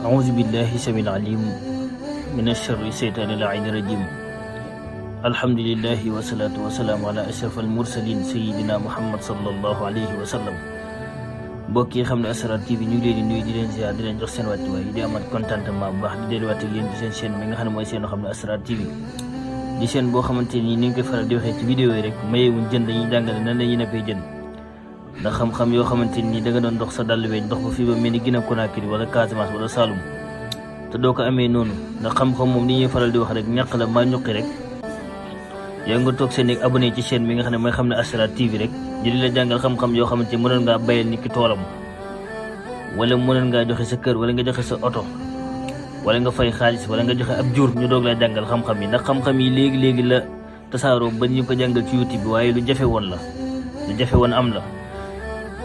أعوذ بالله السميع العليم من الشر الشيطان اللعين الرجيم. الحمد لله والصلاة والسلام على أشرف المرسلين سيدنا محمد صلى الله عليه وسلم. mbokk yi xam ne Asrar TV ñu ngi leen di nuyu di leen ziar di leen jox seen wàccuwaay di amat contentement bu baax di delluwaat ak yéen ci seen chaîne bi nga xam ne mooy seen xam ne Asrar TV di chaîne boo xamante ni ni nga koy faral di waxee ci vidéo yi rek mayewuñ jën dañuy jàngale nan la ñuy nappee jën ndax xam-xam yoo xamante ni da nga doon dox sa dàll weñ dox ba fii ba mel ni Guinée Conakry wala Casamance wala Saloum te doo ko amee noonu ndax xam-xam moom ni ñuy faral di wax rek ñàq la maa ñuqi rek yaa nga toog seen nekk abonné ci chaîne bi nga xam ne mooy xam ne Asrar TV rek ñu di la jàngal xam-xam yoo xamante ni mënoon ngaa bayal nit ki toolam wala mënoon ngaa joxe sa kër wala nga joxe sa oto wala nga fay xaalis wala nga joxe ab jur ñu doog laa jàngal xam-xam yi ndax xam-xam yi léegi la tasaaroo ba ñu ko jàngal ci YouTube bi waaye lu jafe woon la lu jafe woon am la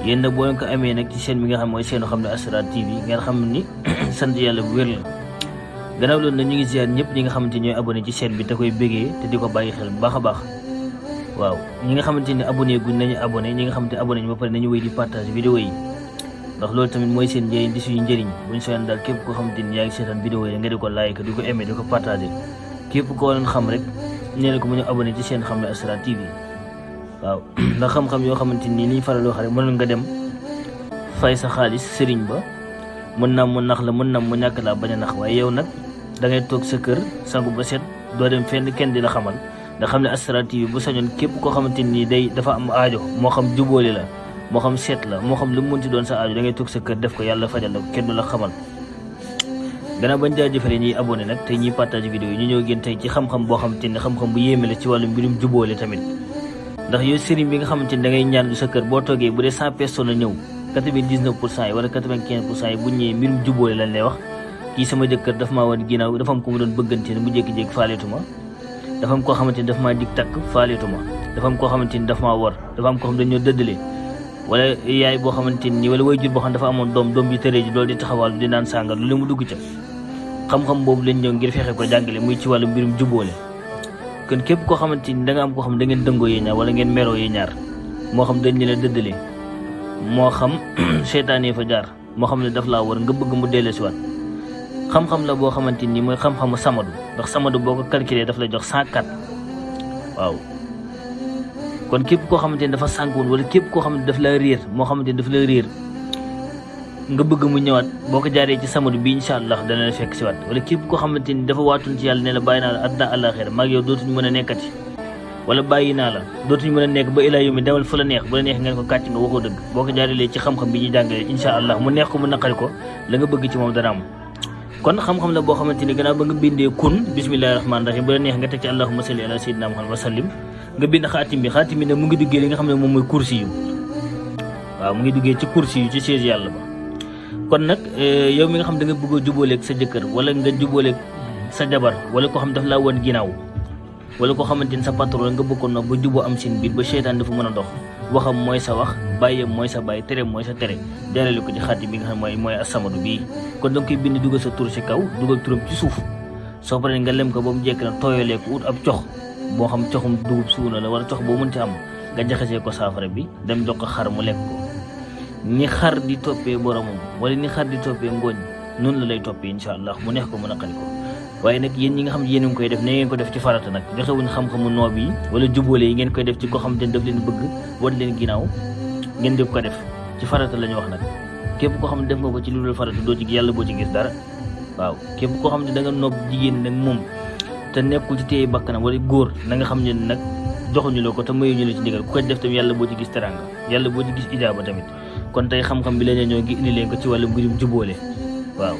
yéen nag boo leen ko amee nag ci chaîne bi nga xam mooy seenu xam ne Asrar TV ngeen xam ni sant yàlla bu wér la gannaaw loolu nag ñu ngi ziar ñëpp ñi nga xamante ñooy abonné ci chaîne bi te koy bégee te di ko bàyyi xel bu baax a baax waaw ñi nga xamante ne abonné guñ nañu abonné ñi nga xamante ne abonné ñu ba pare nañu wéy di partage vidéo yi ndax loolu tamit mooy seen njëriñ di suñu njëriñ buñ soxla daal képp koo xamante ni yaa ngi seetaan vidéo yi nga di ko like di ko aimé di ko partagé képp koo leen xam rek nee na ko mu ñu abonné ci seen xam ne Asrar TV waaw ndax xam-xam yoo xamante ni liñ faral wax rek mënoon nga dem fay sa xaalis sëriñ ba mën naa mu nax la mën naa mu ñàkk laa bañ a nax waaye yow nag da ngay toog sa kër sangu ba set doo dem fenn kenn di la xamal nga xam ne Asrar TV bu sañoon képp koo xamante ni dafa am aajo moo xam jubóole la moo xam seet la moo xam lu mu mënti doon sa aajo da ngay toog sa kër def ko yàlla fajal la kenn du la xamal gannaaw bañ jaajëfale ñuy abonné nag tey ñuy partage vidéo yi ñu ñëw gën tey ci xam-xam boo xamante ni xam-xam bu yéeme la ci wàllu mbirum jubóole tamit ndax yow sëriñ bi nga xamante ni da ngay ñaan sa kër boo toogee bu dee 100 personnes a ñëw 99% yi wala 95% yi bu ñëwee mbirum jubóole lañ lay wax kii sama jëkkër daf maa wan ginnaaw dafa am ko mu doon bëggante ne mu jékki-jékki faaleetuma dafa am koo xamante ni daf maa dig takk faaleetuma dafa am koo xamante ni daf maa war dafa am koo xam dañoo dëddale wala yaay boo xamante ni wala way jur boo xam dafa amoon doom bi tëree ji loolu di taxawal di naan sàngar lu mu dugg ca xam-xam boobu lañ ñëw ngir fexe ko jàngale muy ci wàllu mbirum jubóole kon képp koo xamante ni da nga am koo xam da ngeen dëngoo yee ñaar wala ngeen meroo yee ñaar moo xam dañ leen a dëddale moo xam seytaane fa jaar moo xam ne daf laa war nga bëgg mu dellusiwaat xam-xam la boo xamante ni mooy xam-xamu samadu ndax samadu boo ko calculé daf lay jox 104 waaw kon képp koo xamante ni dafa sànkuwoon wala képp koo xamante daf la réer moo xamante ni daf la réer nga bëgg mu ñëwaat boo ko jaaree ci samadu bi incha allah dana la fekk si waat wala képp koo xamante ni dafa waatoon ci yàlla ne la bàyyi naa la àddina àllaaxira maag yow dootuñu mën a nekkati wala bàyyi naa la dootuñu mën a nekk ba ilaa yomi demal fu la neex bu la neex ngeen ko kàcc nga waxoo dëgg boo ko jaaree ci xam-xam bi ñuy jàngale incha allah mu neex ko mu naqari ko la nga bëgg ci moom dana am kon xam-xam la boo xamante ni gannaaw ba nga bindee kun bismillahi rahmaani rahim bu la neex nga teg ci allahumma salli ala sayyidina muhammad wa sallim nga bind xaatim bi nag mu ngi duggee li nga xam ne moom mooy kursi yu waaw mu ngi duggee ci kursi yu ci siège yàlla ba kon nag yow mi nga xam da nga bëgg a jubóoleeg sa jëkkër wala nga jubóoleeg sa jabar wala koo xam daf laa wan ginnaaw wala koo xamante ni sa patron nga bëggoon nag ba juboo am seen biir ba seytaan dafa mën a dox waxam mooy sa wax bàyyeem mooy sa bàyyi tereem mooy sa tere jaarale ko ci xaatim bi nga xam mooy asamadu bii kon da nga koy bind dugal sa tur ci kaw dugal turam ci suuf soo paree nga lem ko ba mu jekk na tooyalee ko ut ab cox boo xam coxum dugub suuna la wala cox boo mën ci am nga jaxasee ko saafara bi dem jox ko xar mu lekk ko ni xar di toppee boromam wala ni xar di toppee ngooñ noonu la lay toppee incha allah mu neex ko mën a xali ko waaye nag yéen ñi nga xam ne yéen a ngi koy def ne ngeen ko def ci farata nag joxewuñ xam-xamu noob yi wala jubóole yi ngeen koy def ci koo xam ne daf leen bëgg wan leen ginnaaw ngeen def ko def ci farata la ñu wax nag képp koo xam ne def nga ko ci lu dul farata doo ci yàlla boo ci gis dara waaw képp koo xam ne da nga noob jigéen nag moom te nekkul ci téye bakkanam wala góor na nga xam ne nag joxuñu la ko te mayuñu la ci ndigal ku ko def tamit yàlla boo ci gis teranga yàlla boo ci gis ijaaba tamit kon tey xam-xam bi la ñoo ngi indi leen ko ci wàllu mbirum jubóole waaw